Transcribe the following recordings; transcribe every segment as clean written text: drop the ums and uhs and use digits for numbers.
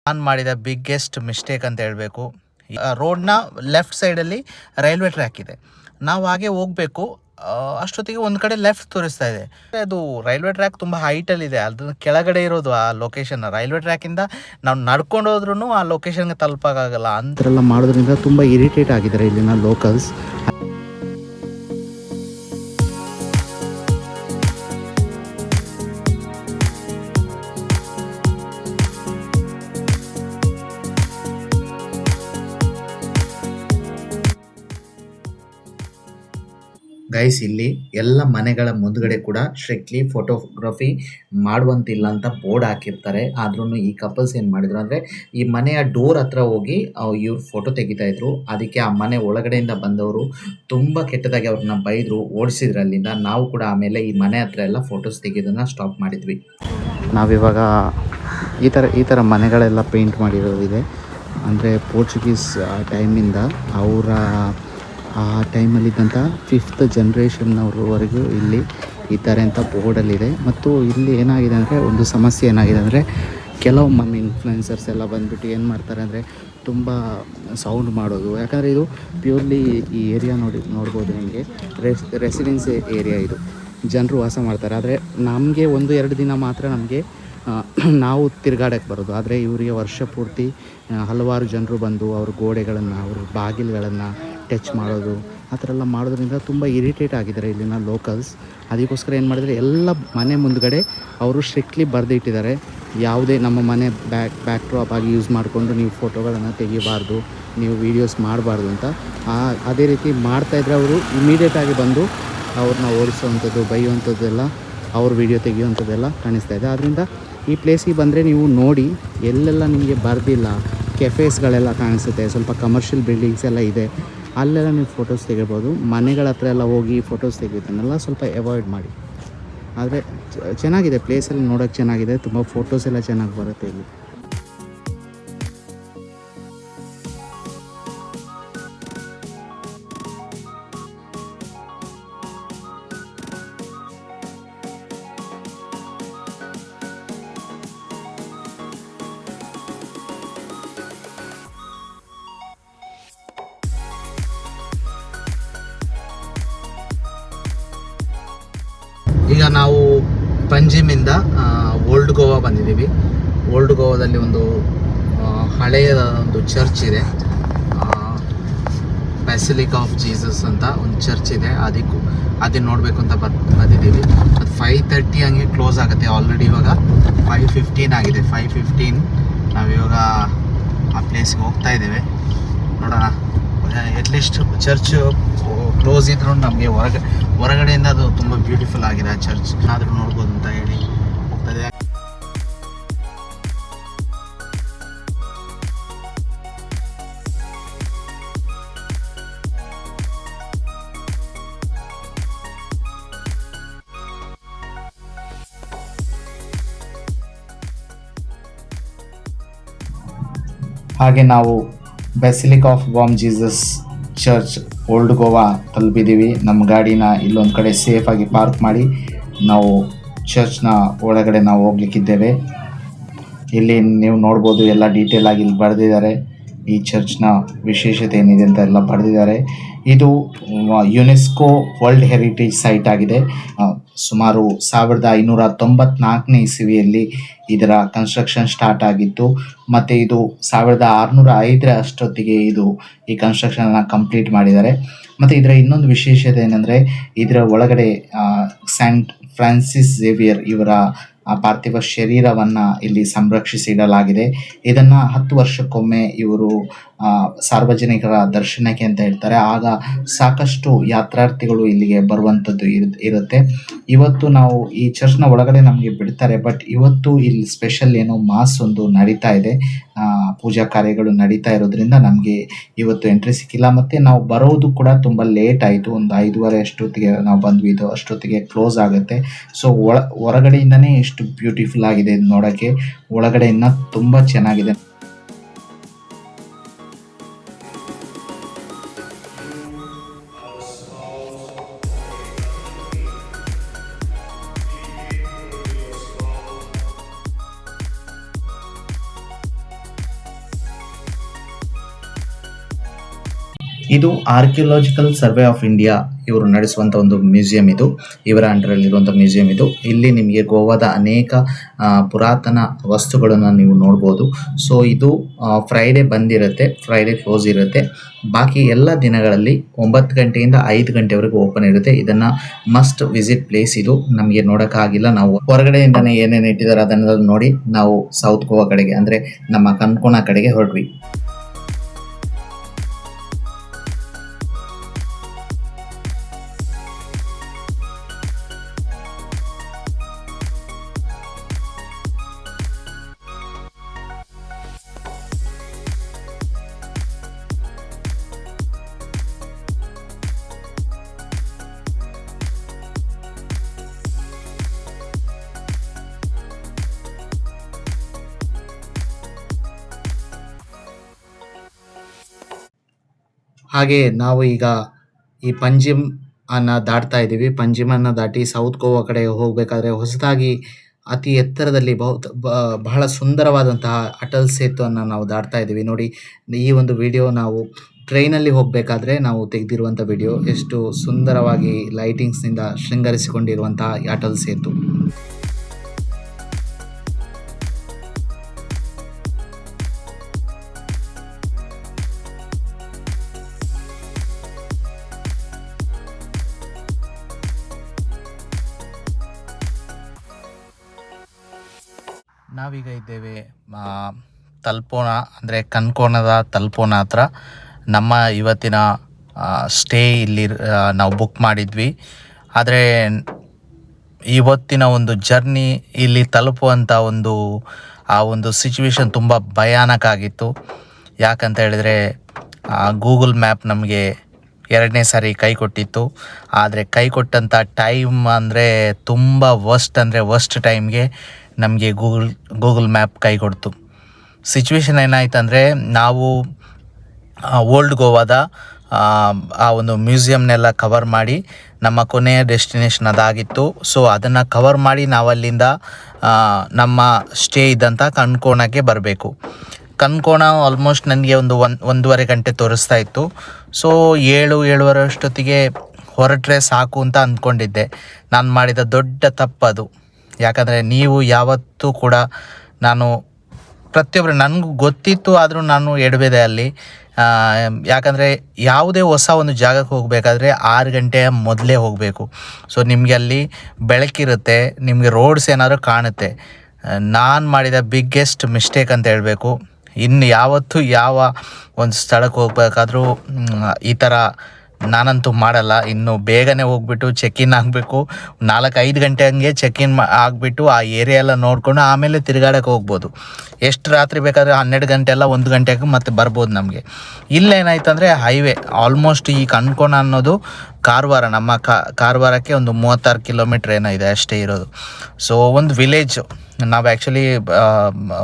ನಾನು ಮಾಡಿದ biggest mistake ಅಂತ ಹೇಳಬೇಕು. ರೋಡ್ನ ಲೆಫ್ಟ್ ಸೈಡಲ್ಲಿ ರೈಲ್ವೆ ಟ್ರ್ಯಾಕ್ ಇದೆ. ನಾವು ಹಾಗೆ ಹೋಗಬೇಕು. ಅಷ್ಟೊತ್ತಿಗೆ ಒಂದು ಕಡೆ ಲೆಫ್ಟ್ ತೋರಿಸ್ತಾ ಇದೆ. ಅದು ರೈಲ್ವೆ ಟ್ರ್ಯಾಕ್ ತುಂಬ ಹೈಟಲ್ಲಿದೆ. ಅದನ್ನ ಕೆಳಗಡೆ ಇರೋದು ಆ ಲೊಕೇಶನ್. ರೈಲ್ವೆ ಟ್ರ್ಯಾಕಿಂದ ನಾವು ನಡ್ಕೊಂಡು ಹೋದ್ರೂ ಆ ಲೊಕೇಶನ್ಗೆ ತಲುಪಕ್ಕಾಗಲ್ಲ. ಅಂತೆಲ್ಲ ಮಾಡೋದ್ರಿಂದ ತುಂಬ ಇರಿಟೇಟ್ ಆಗಿದ್ದಾರೆ ಇಲ್ಲಿನ ಲೋಕಲ್ಸ್. ಗೈಸ್, ಇಲ್ಲಿ ಎಲ್ಲ ಮನೆಗಳ ಮುಂದ್ಗಡೆ ಕೂಡ ಸ್ಟ್ರಿಕ್ಟ್ಲಿ ಫೋಟೋಗ್ರಫಿ ಮಾಡುವಂತಿಲ್ಲ ಅಂತ ಬೋರ್ಡ್ ಹಾಕಿರ್ತಾರೆ. ಆದ್ರೂ ಈ ಕಪಲ್ಸ್ ಏನು ಮಾಡಿದ್ರು ಅಂದರೆ ಈ ಮನೆಯ ಡೋರ್ ಹತ್ರ ಹೋಗಿ ಇವ್ರು ಫೋಟೋ ತೆಗಿತಾ ಇದ್ರು. ಅದಕ್ಕೆ ಆ ಮನೆ ಒಳಗಡೆಯಿಂದ ಬಂದವರು ತುಂಬ ಕೆಟ್ಟದಾಗಿ ಅವ್ರನ್ನ ಬೈದರು, ಓಡಿಸಿದ್ರು ಅಲ್ಲಿಂದ. ನಾವು ಕೂಡ ಆಮೇಲೆ ಈ ಮನೆ ಹತ್ರ ಎಲ್ಲ ಫೋಟೋಸ್ ತೆಗೆಯೋದನ್ನು ಸ್ಟಾಪ್ ಮಾಡಿದ್ವಿ. ನಾವಿವಾಗ ಈ ಥರ ಮನೆಗಳೆಲ್ಲ ಪೇಂಟ್ ಮಾಡಿರೋದಿದೆ. ಅಂದರೆ ಪೋರ್ಚುಗೀಸ್ ಟೈಮಿಂದ ಅವರ ಆ ಟೈಮಲ್ಲಿದ್ದಂಥ 5th ಜನ್ರೇಷನ್ನವರೆಗೂ ಇಲ್ಲಿ ಇದ್ದಾರೆ ಅಂತ ಬೋರ್ಡಲ್ಲಿದೆ. ಮತ್ತು ಇಲ್ಲಿ ಏನಾಗಿದೆ ಅಂದರೆ ಒಂದು ಸಮಸ್ಯೆ ಏನಾಗಿದೆ ಅಂದರೆ ಕೆಲವೊಮ್ಮೆ ಇನ್ಫ್ಲುಯೆನ್ಸರ್ಸ್ ಎಲ್ಲ ಬಂದುಬಿಟ್ಟು ಏನು ಮಾಡ್ತಾರೆ ಅಂದರೆ ತುಂಬ ಸೌಂಡ್ ಮಾಡೋದು. ಯಾಕಂದರೆ ಇದು ಪ್ಯೂರ್ಲಿ ಈ ಏರಿಯಾ ನೋಡ್ಬೋದು ನಿಮಗೆ ರೆಸಿಡೆನ್ಸ್ ಏರಿಯಾ. ಇದು ಜನರು ವಾಸ ಮಾಡ್ತಾರೆ. ಆದರೆ ನಮಗೆ 1-2 ದಿನ ಮಾತ್ರ ನಮಗೆ ನಾವು ತಿರುಗಾಡಕ್ಕೆ ಬರೋದು. ಆದರೆ ಇವರಿಗೆ ವರ್ಷ ಪೂರ್ತಿ ಹಲವಾರು ಜನರು ಬಂದು ಅವ್ರ ಗೋಡೆಗಳನ್ನು, ಅವ್ರ ಬಾಗಿಲುಗಳನ್ನು ಟಚ್ ಮಾಡೋದು, ಆ ಥರ ಎಲ್ಲ ಮಾಡೋದ್ರಿಂದ ತುಂಬ ಇರಿಟೇಟ್ ಆಗಿದ್ದಾರೆ ಇಲ್ಲಿನ ಲೋಕಲ್ಸ್. ಅದಕ್ಕೋಸ್ಕರ ಏನು ಮಾಡಿದರೆ ಎಲ್ಲ ಮನೆ ಮುಂದ್ಗಡೆ ಅವರು ಸ್ಟ್ರಿಕ್ಟ್ಲಿ ಬರೆದಿಟ್ಟಿದ್ದಾರೆ, ಯಾವುದೇ ನಮ್ಮ ಮನೆ ಬ್ಯಾಕ್ ಡ್ರಾಪ್ ಆಗಿ ಯೂಸ್ ಮಾಡಿಕೊಂಡು ನೀವು ಫೋಟೋಗಳನ್ನು ತೆಗಿಬಾರ್ದು, ನೀವು ವೀಡಿಯೋಸ್ ಮಾಡಬಾರ್ದು ಅಂತ. ಅದೇ ರೀತಿ ಮಾಡ್ತಾಯಿದ್ರೆ ಅವರು ಇಮಿಡಿಯೇಟಾಗಿ ಬಂದು ಅವ್ರನ್ನ ಓಡಿಸೋವಂಥದ್ದು, ಬೈಯುವಂಥದ್ದೆಲ್ಲ, ಅವ್ರ ವೀಡಿಯೋ ತೆಗೆಯುವಂಥದ್ದೆಲ್ಲ ಕಾಣಿಸ್ತಾ ಇದೆ. ಆದ್ದರಿಂದ ಈ ಪ್ಲೇಸಿಗೆ ಬಂದರೆ ನೀವು ನೋಡಿ, ಎಲ್ಲೆಲ್ಲ ನಿಮಗೆ ಬರೆದಿಲ್ಲ, ಕೆಫೇಸ್ಗಳೆಲ್ಲ ಕಾಣಿಸುತ್ತೆ, ಸ್ವಲ್ಪ ಕಮರ್ಷಿಯಲ್ ಬಿಲ್ಡಿಂಗ್ಸ್ ಎಲ್ಲ ಇದೆ, ಅಲ್ಲೆಲ್ಲ ನೀವು ಫೋಟೋಸ್ ತೆಗಿಬೋದು. ಮನೆಗಳ ಹತ್ರ ಎಲ್ಲ ಹೋಗಿ ಫೋಟೋಸ್ ತೆಗಿಯೋದನ್ನೆಲ್ಲ ಸ್ವಲ್ಪ ಅವಾಯ್ಡ್ ಮಾಡಿ. ಆದರೆ ಚೆನ್ನಾಗಿದೆ, ಪ್ಲೇಸಲ್ಲಿ ನೋಡೋಕ್ಕೆ ಚೆನ್ನಾಗಿದೆ, ತುಂಬ ಫೋಟೋಸ್ ಎಲ್ಲ ಚೆನ್ನಾಗಿ ಬರುತ್ತೆ ಇಲ್ಲಿ. ಈಗ ನಾವು ಪಂಜಿಮಿಂದ ಓಲ್ಡ್ ಗೋವಾ ಬಂದಿದ್ದೀವಿ. ಓಲ್ಡ್ ಗೋವಾದಲ್ಲಿ ಒಂದು ಹಳೆಯ ಒಂದು ಚರ್ಚ್ ಇದೆ, ಬ್ಯಾಸಿಲಿಕಾ ಆಫ್ ಜೀಸಸ್ ಅಂತ ಒಂದು ಚರ್ಚ್ ಇದೆ. ಅದನ್ನು ನೋಡಬೇಕು ಅಂತ ಬಂದಿದ್ದೀವಿ. ಅದು 5:30 ಹಂಗೆ ಕ್ಲೋಸ್ ಆಗುತ್ತೆ. ಆಲ್ರೆಡಿ ಇವಾಗ 5:15 ಆಗಿದೆ. 5:15 ನಾವಿವಾಗ ಆ ಪ್ಲೇಸ್ಗೆ ಹೋಗ್ತಾ ಇದ್ದೇವೆ. ನೋಡೋಣ, ಅಟ್ಲೀಸ್ಟ್ ಚರ್ಚ್ ಕ್ಲೋಸ್ ಇದ್ರೂ ನಮಗೆ ಹೊರಗಡೆಯಿಂದ ಅದು ತುಂಬ ಬ್ಯೂಟಿಫುಲ್ ಆಗಿದೆ ಆ ಚರ್ಚ್. ಆದರೂ ನೋಡ್ಬೋದು ಅಂತ ಹೇಳಿ ಹೋಗ್ತದೆ. ಹಾಗೆ ನಾವು basilica of Bom Jesus church Old Goa ತಲುಪಿದ್ದೀವಿ. ನಮ್ಮ ಗಾಡಿನ ಇಲ್ಲೊಂದು ಕಡೆ ಸೇಫಾಗಿ ಪಾರ್ಕ್ ಮಾಡಿ ನಾವು ಚರ್ಚ್ನ ಒಳಗಡೆ ನಾವು ಹೋಗ್ಲಿಕ್ಕಿದ್ದೇವೆ. ಇಲ್ಲಿ ನೀವು ನೋಡ್ಬೋದು, ಎಲ್ಲ ಡೀಟೇಲ್ ಆಗಿ ಇಲ್ಲಿ ಬರೆದಿದ್ದಾರೆ. ಈ ಚರ್ಚ್ನ ವಿಶೇಷತೆ ಏನಿದೆ ಅಂತ ಎಲ್ಲ ಬರೆದಿದ್ದಾರೆ. ಇದು ಯುನೆಸ್ಕೋ ವರ್ಲ್ಡ್ ಹೆರಿಟೇಜ್ ಸೈಟ್ ಆಗಿದೆ. ಸುಮಾರು 1594ನೇ ಇಸವಿಯಲ್ಲಿ ಇದರ ಕನ್ಸ್ಟ್ರಕ್ಷನ್ ಸ್ಟಾರ್ಟ್ ಆಗಿತ್ತು. ಮತ್ತು ಇದು 1605 ಅಷ್ಟೊತ್ತಿಗೆ ಈ ಕನ್ಸ್ಟ್ರಕ್ಷನ್ನ ಕಂಪ್ಲೀಟ್ ಮಾಡಿದ್ದಾರೆ. ಮತ್ತು ಇದರ ಇನ್ನೊಂದು ವಿಶೇಷತೆ ಏನಂದರೆ ಇದರ ಒಳಗಡೆ ಸೈಂಟ್ ಫ್ರಾನ್ಸಿಸ್ ಝೇವಿಯರ್ ಇವರ ಪಾರ್ಥಿವ ಶರೀರವನ್ನು ಇಲ್ಲಿ ಸಂರಕ್ಷಿಸಿಡಲಾಗಿದೆ. ಇದನ್ನು 10 ವರ್ಷಕ್ಕೊಮ್ಮೆ ಇವರು ಸಾರ್ವಜನಿಕರ ದರ್ಶನಕ್ಕೆ ಅಂತ ಹೇಳ್ತಾರೆ. ಆಗ ಸಾಕಷ್ಟು ಯಾತ್ರಾರ್ಥಿಗಳು ಇಲ್ಲಿಗೆ ಬರುವಂಥದ್ದು ಇರುತ್ತೆ. ಇವತ್ತು ನಾವು ಈ ಚರ್ಚ್ನ ಒಳಗಡೆ ನಮಗೆ ಬಿಡ್ತಾರೆ, ಬಟ್ ಇವತ್ತು ಇಲ್ಲಿ ಸ್ಪೆಷಲ್ ಏನೋ ಮಾಸ್ ಒಂದು ನಡೀತಾ ಇದೆ, ಪೂಜಾ ಕಾರ್ಯಗಳು ನಡೀತಾ ಇರೋದ್ರಿಂದ ನಮಗೆ ಇವತ್ತು ಎಂಟ್ರಿ ಸಿಕ್ಕಿಲ್ಲ. ಮತ್ತು ನಾವು ಬರೋದು ಕೂಡ ತುಂಬ ಲೇಟ್ ಆಯಿತು. ಒಂದು 5:30 ಅಷ್ಟೊತ್ತಿಗೆ ನಾವು ಬಂದ್ವಿ. ಇದು ಅಷ್ಟೊತ್ತಿಗೆ ಕ್ಲೋಸ್ ಆಗುತ್ತೆ. ಸೊ ಹೊರಗಡೆಯಿಂದನೇ ಎಷ್ಟು ಬ್ಯೂಟಿಫುಲ್ ಆಗಿದೆ ನೋಡೋಕ್ಕೆ, ಒಳಗಡೆಯಿಂದ ತುಂಬ ಚೆನ್ನಾಗಿದೆ. ಇದು ಆರ್ಕಿಯೋಲಾಜಿಕಲ್ ಸರ್ವೆ ಆಫ್ ಇಂಡಿಯಾ ಇವರು ನಡೆಸುವಂಥ ಒಂದು ಮ್ಯೂಸಿಯಂ ಇದು. ಇವರ ಅಂಡರಲ್ಲಿರುವಂಥ ಮ್ಯೂಸಿಯಂ ಇದು. ಇಲ್ಲಿ ನಿಮಗೆ ಗೋವಾದ ಅನೇಕ ಪುರಾತನ ವಸ್ತುಗಳನ್ನು ನೀವು ನೋಡ್ಬೋದು. ಸೊ ಇದು ಫ್ರೈಡೇ ಬಂದಿರುತ್ತೆ, ಫ್ರೈಡೇ ಕ್ಲೋಸ್ ಇರುತ್ತೆ. ಬಾಕಿ ಎಲ್ಲ ದಿನಗಳಲ್ಲಿ 9 ಗಂಟೆಯಿಂದ 5 ಗಂಟೆವರೆಗೂ ಓಪನ್ ಇರುತ್ತೆ. ಇದನ್ನು ಮಸ್ಟ್ ವಿಸಿಟ್ ಪ್ಲೇಸ್ ಇದು. ನಮಗೆ ನೋಡೋಕ್ಕಾಗಿಲ್ಲ, ನಾವು ಹೊರಗಡೆಯಿಂದನೇ ಏನೇನು ಇಟ್ಟಿದ್ದಾರೆ ಅದನ್ನೆಲ್ಲ ನೋಡಿ ನಾವು ಸೌತ್ ಗೋವಾ ಕಡೆಗೆ ಅಂದರೆ ನಮ್ಮ ಕನ್ಕೋಣ ಕಡೆಗೆ ಹೊರಟ್ವಿ. ಹಾಗೆ ನಾವು ಈಗ ಈ ಪಂಜಿಮ್ ಅನ್ನು ದಾಟ್ತಾ ಇದ್ದೀವಿ. ಪಂಜಿಮನ್ನು ದಾಟಿ ಸೌತ್ ಗೋವಾ ಕಡೆ ಹೋಗಬೇಕಾದ್ರೆ ಹೊಸದಾಗಿ ಅತಿ ಎತ್ತರದಲ್ಲಿ ಬಹಳ ಸುಂದರವಾದಂತಹ ಅಟಲ್ ಸೇತುವನ್ನು ನಾವು ದಾಟ್ತಾ ಇದ್ದೀವಿ. ನೋಡಿ, ಈ ಒಂದು ವಿಡಿಯೋ ನಾವು ಟ್ರೈನಲ್ಲಿ ಹೋಗಬೇಕಾದ್ರೆ ನಾವು ತೆಗೆದಿರುವಂಥ ವಿಡಿಯೋ. ಎಷ್ಟು ಸುಂದರವಾಗಿ ಲೈಟಿಂಗ್ಸ್ನಿಂದ ಶೃಂಗರಿಸಿಕೊಂಡಿರುವಂತಹ ಅಟಲ್ ಸೇತು. ನಾವೀಗ ಇದ್ದೇವೆ ತಲ್ಪೋಣ ಅಂದರೆ ಕನ್ಕೋಣದ ತಲ್ಪೋಣ ಹತ್ರ. ನಮ್ಮ ಇವತ್ತಿನ ಸ್ಟೇ ಇಲ್ಲಿ ನಾವು ಬುಕ್ ಮಾಡಿದ್ವಿ. ಆದರೆ ಇವತ್ತಿನ ಒಂದು ಜರ್ನಿ ಇಲ್ಲಿ ತಲುಪುವಂಥ ಆ ಒಂದು ಸಿಚುವೇಶನ್ ತುಂಬ ಭಯಾನಕ ಆಗಿತ್ತು. ಯಾಕಂತ ಹೇಳಿದರೆ ಗೂಗಲ್ ಮ್ಯಾಪ್ ನಮಗೆ 2ನೇ ಸಾರಿ ಕೈ ಕೊಟ್ಟಿತ್ತು. ಆದರೆ ಕೈ ಕೊಟ್ಟಂಥ ಟೈಮ್ ಅಂದರೆ ತುಂಬ ವರ್ಸ್ಟ್ ಟೈಮ್ಗೆ ನಮಗೆ ಗೂಗಲ್ ಮ್ಯಾಪ್ ಕೈ ಕೊಡ್ತು. ಸಿಚುವೇಶನ್ ಏನಾಯ್ತು ಅಂದರೆ, ನಾವು ಓಲ್ಡ್ ಗೋವಾದ ಆ ಒಂದು ಮ್ಯೂಸಿಯಮ್ನೆಲ್ಲ ಕವರ್ ಮಾಡಿ ನಮ್ಮ ಕೊನೆಯ ಡೆಸ್ಟಿನೇಷನ್ ಅದಾಗಿತ್ತು. ಸೊ ಅದನ್ನು ಕವರ್ ಮಾಡಿ ನಾವಲ್ಲಿಂದ ನಮ್ಮ ಸ್ಟೇ ಇದ್ದಂಥ ಕನ್ಕೋಣಕ್ಕೆ ಬರಬೇಕು. ಕನ್ಕೋಣ ಆಲ್ಮೋಸ್ಟ್ ನನಗೆ ಒಂದೂವರೆ ಗಂಟೆ ತೋರಿಸ್ತಾ ಇತ್ತು. ಸೊ 7-7:30 ಅಷ್ಟೊತ್ತಿಗೆ ಹೊರಟ್ರೆ ಸಾಕು ಅಂತ ಅಂದ್ಕೊಂಡಿದ್ದೆ. ನಾನು ಮಾಡಿದ ದೊಡ್ಡ ತಪ್ಪದು. ಯಾಕಂದರೆ ನೀವು ಯಾವತ್ತೂ ಕೂಡ, ನಾನು ಪ್ರತಿಯೊಬ್ಬರು ನನಗೂ ಗೊತ್ತಿತ್ತು, ಆದರೂ ನಾನು ಎಡವಿದೆ ಅಲ್ಲಿ. ಯಾಕಂದರೆ ಯಾವುದೇ ಹೊಸ ಒಂದು ಜಾಗಕ್ಕೆ ಹೋಗಬೇಕಾದ್ರೆ 6 ಗಂಟೆಯ ಮೊದಲೇ ಹೋಗಬೇಕು. ಸೊ ನಿಮಗೆ ಅಲ್ಲಿ ಬೆಳಕಿರುತ್ತೆ, ನಿಮಗೆ ರೋಡ್ಸ್ ಏನಾದರೂ ಕಾಣುತ್ತೆ. ನಾನು ಮಾಡಿದ ಬಿಗ್ಗೆಸ್ಟ್ ಮಿಸ್ಟೇಕ್ ಅಂತ ಹೇಳಬೇಕು. ಇನ್ನು ಯಾವತ್ತೂ ಯಾವ ಒಂದು ಸ್ಥಳಕ್ಕೆ ಹೋಗಬೇಕಾದ್ರೂ ಈ ಥರ ನಾನಂತೂ ಮಾಡಲ್ಲ. ಇನ್ನು ಬೇಗನೆ ಹೋಗ್ಬಿಟ್ಟು ಚೆಕ್ಇನ್ ಆಗಬೇಕು. 4-5 ಗಂಟೆ ಹಂಗೆ ಚೆಕ್ಇನ್ ಆಗಿಬಿಟ್ಟು ಆ ಏರಿಯಾ ಎಲ್ಲ ನೋಡಿಕೊಂಡು ಆಮೇಲೆ ತಿರುಗಾಡಕ್ಕೆ ಹೋಗ್ಬೋದು. ಎಷ್ಟು ರಾತ್ರಿ ಬೇಕಾದರೆ 12 ಗಂಟೆ ಎಲ್ಲ 1 ಗಂಟೆಗೆ ಮತ್ತೆ ಬರ್ಬೋದು ನಮಗೆ. ಇಲ್ಲೇನಾಯ್ತು ಅಂದರೆ ಹೈವೇ ಆಲ್ಮೋಸ್ಟ್ ಈ ಕನ್ಕೋಣ ಅನ್ನೋದು ಕಾರವಾರ, ನಮ್ಮ ಕಾರವಾರಕ್ಕೆ ಒಂದು 36 ಕಿಲೋಮೀಟ್ರ್ ಏನೋ ಇದೆ ಅಷ್ಟೇ ಇರೋದು. ಸೊ ಒಂದು ವಿಲೇಜು, ನಾವು ಆ್ಯಕ್ಚುಲಿ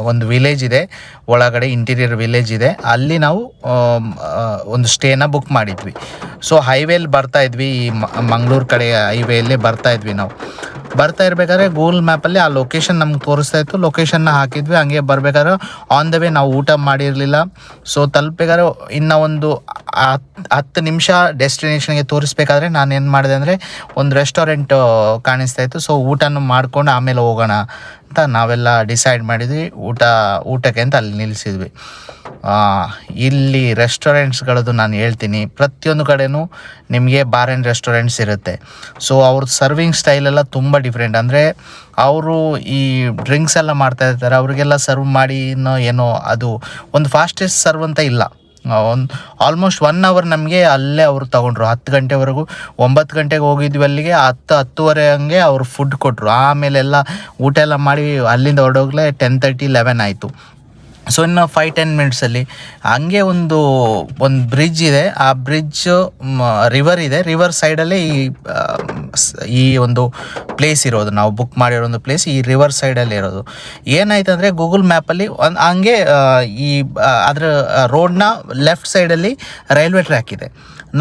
ಒಂದು ವಿಲೇಜ್ ಇದೆ ಒಳಗಡೆ, ಇಂಟೀರಿಯರ್ ವಿಲೇಜ್ ಇದೆ, ಅಲ್ಲಿ ನಾವು ಒಂದು ಸ್ಟೇನ ಬುಕ್ ಮಾಡಿದ್ವಿ. ಸೊ ಹೈವೇಲಿ ಬರ್ತಾಯಿದ್ವಿ, ಈ ಮಂಗಳೂರು ಕಡೆ ಹೈವೇಯಲ್ಲೇ ಬರ್ತಾಯಿದ್ವಿ. ನಾವು ಬರ್ತಾ ಇರಬೇಕಾದ್ರೆ ಗೂಗಲ್ ಮ್ಯಾಪಲ್ಲಿ ಆ ಲೊಕೇಶನ್ ನಮ್ಗೆ ತೋರಿಸ್ತಾ ಇತ್ತು. ಲೊಕೇಶನ್ನ ಹಾಕಿದ್ವಿ. ಹಂಗೆ ಬರಬೇಕಾದ್ರೆ ಆನ್ ದ ವೇ ನಾವು ಊಟ ಮಾಡಿರಲಿಲ್ಲ. ಸೊ ತಲುಪಬೇಕಾದ್ರೆ ಇನ್ನೂ ಒಂದು 10 ನಿಮಿಷ ಡೆಸ್ಟಿನೇಷನ್ಗೆ ತೋರಿಸ್ಬೇಕಾದ್ರೆ ನಾನು ಏನು ಮಾಡಿದೆ ಅಂದರೆ, ಒಂದು ರೆಸ್ಟೋರೆಂಟ್ ಕಾಣಿಸ್ತಾ ಇತ್ತು. ಸೊ ಊಟನೂ ಮಾಡ್ಕೊಂಡು ಆಮೇಲೆ ಹೋಗೋಣ ಅಂತ ನಾವೆಲ್ಲ ಡಿಸೈಡ್ ಮಾಡಿದ್ವಿ. ಊಟಕ್ಕೆ ಅಂತ ಅಲ್ಲಿ ನಿಲ್ಲಿಸಿದ್ವಿ. ಇಲ್ಲಿ ರೆಸ್ಟೋರೆಂಟ್ಸ್ಗಳದ್ದು ನಾನು ಹೇಳ್ತೀನಿ, ಪ್ರತಿಯೊಂದು ಕಡೆಯೂ ನಿಮಗೆ ಬಾರ್ ಆ್ಯಂಡ್ ರೆಸ್ಟೋರೆಂಟ್ಸ್ ಇರುತ್ತೆ. ಸೊ ಅವ್ರದ್ದು ಸರ್ವಿಂಗ್ ಸ್ಟೈಲೆಲ್ಲ ತುಂಬ ಡಿಫ್ರೆಂಟ್. ಅಂದರೆ ಅವರು ಈ ಡ್ರಿಂಕ್ಸ್ ಎಲ್ಲ ಮಾಡ್ತಾಯಿರ್ತಾರೆ, ಅವ್ರಿಗೆಲ್ಲ ಸರ್ವ್ ಮಾಡಿ ಏನೋ ಅದು ಒಂದು ಫಾಸ್ಟೆಸ್ಟ್ ಸರ್ವ್ ಅಂತ ಇಲ್ಲ. ಆಲ್ಮೋಸ್ಟ್ 1 ಅವರ್ ನಮಗೆ ಅಲ್ಲೇ ಅವರು ತೊಗೊಂಡ್ರು. 10 ಗಂಟೆವರೆಗೂ, 9 ಗಂಟೆಗೆ ಹೋಗಿದ್ವಿ ಅಲ್ಲಿಗೆ, 10-10:30 ಹಂಗೆ ಅವರು ಫುಡ್ ಕೊಟ್ಟರು. ಆಮೇಲೆಲ್ಲ ಊಟ ಎಲ್ಲ ಮಾಡಿ ಅಲ್ಲಿಂದ ಹೊರಡೋಗ್ಲೇ 10:30-11 ಆಯಿತು. ಸೊ ಇನ್ನು 5-10 ಮಿನಿಟ್ಸಲ್ಲಿ ಹಂಗೆ ಒಂದು ಬ್ರಿಡ್ಜ್ ಇದೆ. ಆ ಬ್ರಿಡ್ಜ್ ರಿವರ್ ಇದೆ, ರಿವರ್ ಸೈಡಲ್ಲೇ ಈ ಒಂದು ಪ್ಲೇಸ್ ಇರೋದು. ನಾವು ಬುಕ್ ಮಾಡಿರೋ ಒಂದು ಪ್ಲೇಸ್ ಈ ರಿವರ್ ಸೈಡಲ್ಲಿ ಇರೋದು. ಏನಾಯ್ತು ಅಂದರೆ, ಗೂಗಲ್ ಮ್ಯಾಪಲ್ಲಿ ಹಂಗೆ ಅದರ ರೋಡ್ನ ಲೆಫ್ಟ್ ಸೈಡಲ್ಲಿ ರೈಲ್ವೆ ಟ್ರ್ಯಾಕ್ ಇದೆ.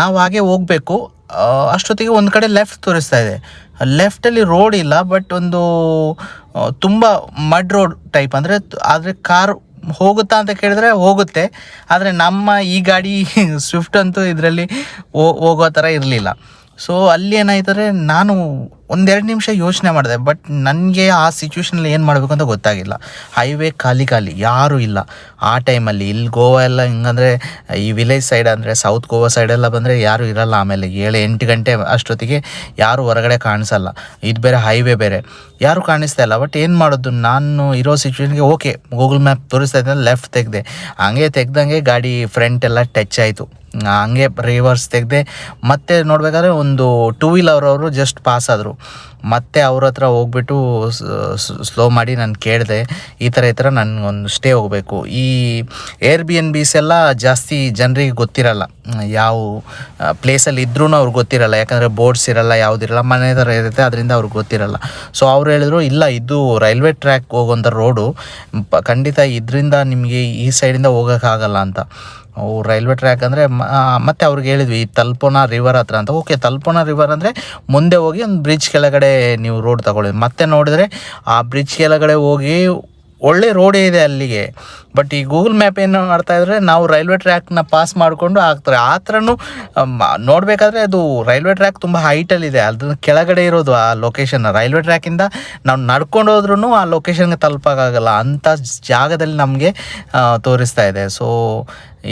ನಾವು ಹಾಗೆ ಹೋಗಬೇಕು. ಅಷ್ಟೊತ್ತಿಗೆ ಒಂದು ಕಡೆ ಲೆಫ್ಟ್ ತೋರಿಸ್ತಾ ಇದೆ. ಲೆಫ್ಟಲ್ಲಿ ರೋಡ್ ಇಲ್ಲ, ಬಟ್ ಒಂದು ತುಂಬ ಮಡ್ ರೋಡ್ ಟೈಪ್, ಅಂದರೆ ಕಾರ್ ಹೋಗುತ್ತಾ ಅಂತ ಕೇಳಿದ್ರೆ ಹೋಗುತ್ತೆ. ಆದರೆ ನಮ್ಮ ಈ ಗಾಡಿ ಸ್ವಿಫ್ಟ್ ಅಂತೂ ಇದರಲ್ಲಿ ಹೋಗೋ ಥರ ಇರಲಿಲ್ಲ. ಸೊ ಅಲ್ಲಿ ಏನಾಯ್ತಂದರೆ ನಾನು 1-2 ನಿಮಿಷ ಯೋಚನೆ ಮಾಡಿದೆ, ಬಟ್ ನನಗೆ ಆ ಸಿಚುವೇಷನಲ್ಲಿ ಏನು ಮಾಡಬೇಕು ಅಂತ ಗೊತ್ತಾಗಿಲ್ಲ. ಹೈವೇ ಖಾಲಿ ಯಾರೂ ಇಲ್ಲ ಆ ಟೈಮಲ್ಲಿ. ಇಲ್ಲಿ ಗೋವಾ ಎಲ್ಲ ಹಿಂಗಂದರೆ ಈ ವಿಲೇಜ್ ಸೈಡ್ ಅಂದರೆ ಸೌತ್ ಗೋವಾ ಸೈಡೆಲ್ಲ ಬಂದರೆ ಯಾರೂ ಇರಲ್ಲ. ಆಮೇಲೆ 7-8 ಗಂಟೆ ಅಷ್ಟೊತ್ತಿಗೆ ಯಾರೂ ಹೊರಗಡೆ ಕಾಣಿಸಲ್ಲ. ಇದು ಬೇರೆ ಹೈವೇ ಬೇರೆ, ಯಾರೂ ಕಾಣಿಸ್ತಾ ಇಲ್ಲ. ಬಟ್ ಏನು ಮಾಡೋದು, ನಾನು ಇರೋ ಸಿಚುವೇಷನ್ಗೆ ಓಕೆ ಗೂಗಲ್ ಮ್ಯಾಪ್ ತೋರಿಸ್ತಾ ಇದ್ದರೆ ಲೆಫ್ಟ್ ತೆಗೆದೆ. ಹಂಗೆ ತೆಗ್ದಂಗೆ ಗಾಡಿ ಫ್ರಂಟ್ ಎಲ್ಲ ಟಚ್ ಆಯಿತು. ಹಂಗೆ ರಿವರ್ಸ್ ತೆಗೆದೆ. ಮತ್ತೆ ನೋಡಬೇಕಾದ್ರೆ ಒಂದು 2 ವೀಲರ್ ಅವರು ಜಸ್ಟ್ ಪಾಸ್ ಆದರು. ಮತ್ತೆ ಅವ್ರ ಹತ್ರ ಹೋಗ್ಬಿಟ್ಟು ಸ್ಲೋ ಮಾಡಿ ನಾನು ಕೇಳಿದೆ, ಈ ಥರ ನನಗೊಂದು ಸ್ಟೇ ಹೋಗಬೇಕು. ಈ Airbnbs ಎಲ್ಲ ಜಾಸ್ತಿ ಜನರಿಗೆ ಗೊತ್ತಿರಲ್ಲ, ಯಾವ ಪ್ಲೇಸಲ್ಲಿ ಇದ್ರೂ ಅವ್ರಿಗೆ ಗೊತ್ತಿರಲ್ಲ. ಯಾಕಂದರೆ ಬೋರ್ಡ್ಸ್ ಇರಲ್ಲ, ಯಾವುದಿರಲ್ಲ, ಮನೆ ಥರ ಇರುತ್ತೆ, ಅದರಿಂದ ಅವ್ರಿಗೆ ಗೊತ್ತಿರಲ್ಲ. ಸೊ ಅವ್ರು ಹೇಳಿದ್ರು, ಇಲ್ಲ ಇದು ರೈಲ್ವೆ ಟ್ರ್ಯಾಕ್ ಹೋಗೋಂಥ ರೋಡು, ಖಂಡಿತ ಇದರಿಂದ ನಿಮಗೆ ಈ ಸೈಡಿಂದ ಹೋಗೋಕ್ಕಾಗಲ್ಲ ಅಂತ. ರೈಲ್ವೆ ಟ್ರ್ಯಾಕ್ ಅಂದರೆ ಮತ್ತೆ ಅವ್ರಿಗೆ ಹೇಳಿದ್ವಿ ಈ ತಲ್ಪೋನಾ ರಿವರ್ ಹತ್ರ ಅಂತ. ಓಕೆ, ತಲ್ಪೋನಾ ರಿವರ್ ಅಂದರೆ ಮುಂದೆ ಹೋಗಿ ಒಂದು ಬ್ರಿಡ್ಜ್ ಕೆಳಗಡೆ ನೀವು ರೋಡ್ ತಗೊಳ್ಳಿ. ಮತ್ತೆ ನೋಡಿದ್ರೆ ಆ ಬ್ರಿಡ್ಜ್ ಕೆಳಗಡೆ ಹೋಗಿ ಒಳ್ಳೆ ರೋಡೇ ಇದೆ ಅಲ್ಲಿಗೆ. ಬಟ್ ಈ ಗೂಗಲ್ ಮ್ಯಾಪ್ ಏನು ಮಾಡ್ತಾಯಿದ್ರೆ ನಾವು ರೈಲ್ವೆ ಟ್ರ್ಯಾಕ್ನ ಪಾಸ್ ಮಾಡಿಕೊಂಡು ಆಗ್ತಾರೆ. ಆ ಥರನೂ ನೋಡಬೇಕಾದ್ರೆ ಅದು ರೈಲ್ವೆ ಟ್ರ್ಯಾಕ್ ತುಂಬ ಹೈಟಲ್ಲಿದೆ, ಅದನ್ನ ಕೆಳಗಡೆ ಇರೋದು ಆ ಲೊಕೇಶನ್. ರೈಲ್ವೆ ಟ್ರ್ಯಾಕಿಂದ ನಾವು ನಡ್ಕೊಂಡು ಹೋದ್ರೂ ಆ ಲೊಕೇಶನ್ಗೆ ತಲುಪೋಕ್ಕಾಗಲ್ಲ ಅಂಥ ಜಾಗದಲ್ಲಿ ನಮಗೆ ತೋರಿಸ್ತಾ ಇದೆ. ಸೊ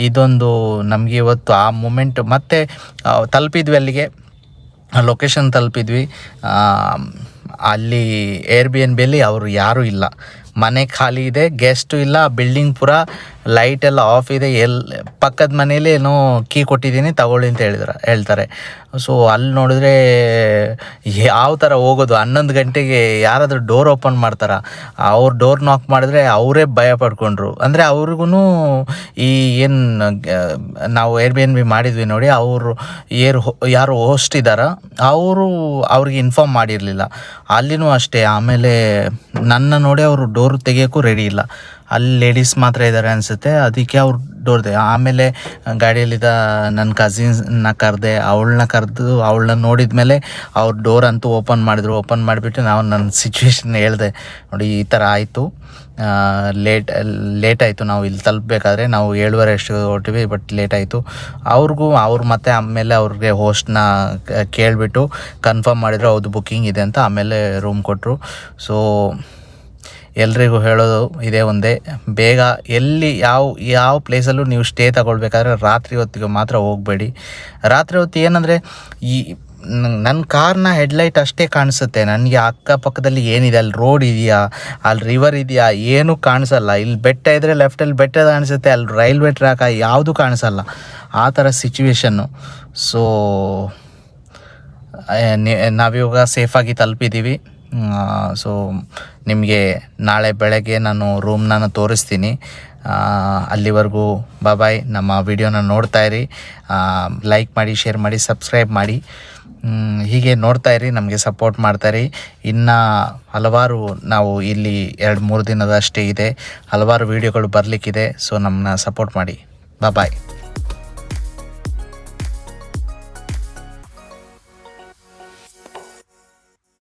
ಇದೊಂದು ನಮಗೆ ಇವತ್ತು ಆ ಮೂಮೆಂಟ್. ಮತ್ತೆ ತಲುಪಿದ್ವಿ ಅಲ್ಲಿಗೆ, ಲೊಕೇಶನ್ ತಲುಪಿದ್ವಿ. ಅಲ್ಲಿ Airbnbಯಲ್ಲಿ ಅವರು ಯಾರೂ ಇಲ್ಲ, ಮನೆ ಖಾಲಿ ಇದೆ, ಗೆಸ್ಟು ಇಲ್ಲ, ಬಿಲ್ಡಿಂಗ್ ಪೂರ ಲೈಟೆಲ್ಲ ಆಫ್ ಇದೆ. ಪಕ್ಕದ ಮನೇಲಿ ಏನೋ ಕೀ ಕೊಟ್ಟಿದ್ದೀನಿ ತಗೊಳ್ಳಿ ಅಂತ ಹೇಳ್ತಾರೆ. ಸೊ ಅಲ್ಲಿ ನೋಡಿದ್ರೆ ಯಾವ ಥರ ಹೋಗೋದು, 11 ಗಂಟೆಗೆ ಯಾರಾದರೂ ಡೋರ್ ಓಪನ್ ಮಾಡ್ತಾರಾ? ಅವ್ರು ಡೋರ್ ನಾಕ್ ಮಾಡಿದ್ರೆ ಅವರೇ ಭಯ ಪಡ್ಕೊಂಡ್ರು. ಅಂದರೆ ಅವ್ರಿಗೂ ಈ ಏನು ನಾವು Airbnb ಮಾಡಿದ್ವಿ ನೋಡಿ, ಅವರು ಯಾರು ಹೋಸ್ಟ್ ಇದ್ದಾರ ಅವ್ರಿಗೆ ಇನ್ಫಾರ್ಮ್ ಮಾಡಿರಲಿಲ್ಲ. ಅಲ್ಲಿನೂ ಅಷ್ಟೇ. ಆಮೇಲೆ ನನ್ನ ನೋಡಿ ಅವರು ಡೋರ್ ತೆಗಿಯೋಕ್ಕೂ ರೆಡಿ ಇಲ್ಲ. ಅಲ್ಲಿ ಲೇಡೀಸ್ ಮಾತ್ರ ಇದ್ದಾರೆ ಅನಿಸುತ್ತೆ, ಅದಕ್ಕೆ ಅವ್ರು ಡೋರ್ ಆಮೇಲೆ ಗಾಡಿಯಲ್ಲಿದ್ದ ನನ್ನ ಕಸಿನ್ಸ್ನ ಕರೆದೆ. ಅವಳನ್ನ ನೋಡಿದ ಮೇಲೆ ಅವ್ರು ಡೋರ್ ಅಂತೂ ಓಪನ್ ಮಾಡಿದ್ರು. ಓಪನ್ ಮಾಡಿಬಿಟ್ಟು ನಾವು ನನ್ನ ಸಿಚುವೇಶನ್ ಹೇಳಿದೆ, ನೋಡಿ ಈ ಥರ ಆಯಿತು, ಲೇಟ್ ಆಯಿತು, ನಾವು ಇಲ್ಲಿ ತಲುಪಬೇಕಾದ್ರೆ ನಾವು 7:30 ಅಷ್ಟು ಹೊರಟಿವಿ, ಬಟ್ ಲೇಟ್ ಆಯಿತು. ಅವ್ರು ಮತ್ತೆ ಆಮೇಲೆ ಅವ್ರಿಗೆ ಹೋಸ್ಟ್ನ ಕೇಳಿಬಿಟ್ಟು ಕನ್ಫರ್ಮ್ ಮಾಡಿದ್ರು, ಹೌದು ಬುಕ್ಕಿಂಗ್ ಇದೆ ಅಂತ. ಆಮೇಲೆ ರೂಮ್ ಕೊಟ್ಟರು. ಸೊ ಎಲ್ರಿಗೂ ಹೇಳೋದು ಇದೇ ಒಂದೇ, ಬೇಗ ಎಲ್ಲಿ ಯಾವ ಪ್ಲೇಸಲ್ಲೂ ನೀವು ಸ್ಟೇ ತಗೊಳ್ಬೇಕಾದ್ರೆ ರಾತ್ರಿ ಹೊತ್ತಿಗೆ ಮಾತ್ರ ಹೋಗಬೇಡಿ. ರಾತ್ರಿ ಹೊತ್ತು ಏನಂದರೆ ಈ ನನ್ನ ಕಾರ್ನ ಹೆಡ್ಲೈಟ್ ಅಷ್ಟೇ ಕಾಣಿಸುತ್ತೆ, ನನಗೆ ಅಕ್ಕಪಕ್ಕದಲ್ಲಿ ಏನಿದೆ, ಅಲ್ಲಿ ರೋಡ್ ಇದೆಯಾ, ಅಲ್ಲಿ ರಿವರ್ ಇದೆಯಾ, ಏನೂ ಕಾಣಿಸಲ್ಲ. ಇಲ್ಲಿ ಬೆಟ್ಟ ಇದ್ದರೆ ಲೆಫ್ಟಲ್ಲಿ ಬೆಟ್ಟ ಕಾಣಿಸುತ್ತೆ, ಅಲ್ಲಿ ರೈಲ್ವೆ ಟ್ರ್ಯಾಕ್ ಯಾವುದೂ ಕಾಣಿಸಲ್ಲ, ಆ ಥರ ಸಿಚುವೇಶನ್ನು. ಸೊ ನಾವಿವಾಗ ಸೇಫಾಗಿ ತಲುಪಿದ್ದೀವಿ. ಸೊ ನಿಮಗೆ ನಾಳೆ ಬೆಳಗ್ಗೆ ನಾನು ರೂಮ್ನ ತೋರಿಸ್ತೀನಿ. ಅಲ್ಲಿವರೆಗೂ ಬಾಯ್. ನಮ್ಮ ವಿಡಿಯೋನ ನೋಡ್ತಾಯಿರಿ, ಲೈಕ್ ಮಾಡಿ, ಶೇರ್ ಮಾಡಿ, ಸಬ್ಸ್ಕ್ರೈಬ್ ಮಾಡಿ. ಹೀಗೆ ನೋಡ್ತಾಯಿರಿ, ನಮಗೆ ಸಪೋರ್ಟ್ ಮಾಡ್ತಾಯಿರಿ. ಇನ್ನು ಹಲವಾರು ನಾವು ಇಲ್ಲಿ 2-3 ದಿನದಷ್ಟೇ ಇದೆ, ಹಲವಾರು ವೀಡಿಯೋಗಳು ಬರಲಿಕ್ಕಿದೆ. ಸೊ ನಮ್ಮನ್ನ ಸಪೋರ್ಟ್ ಮಾಡಿ. ಬಾಯ್.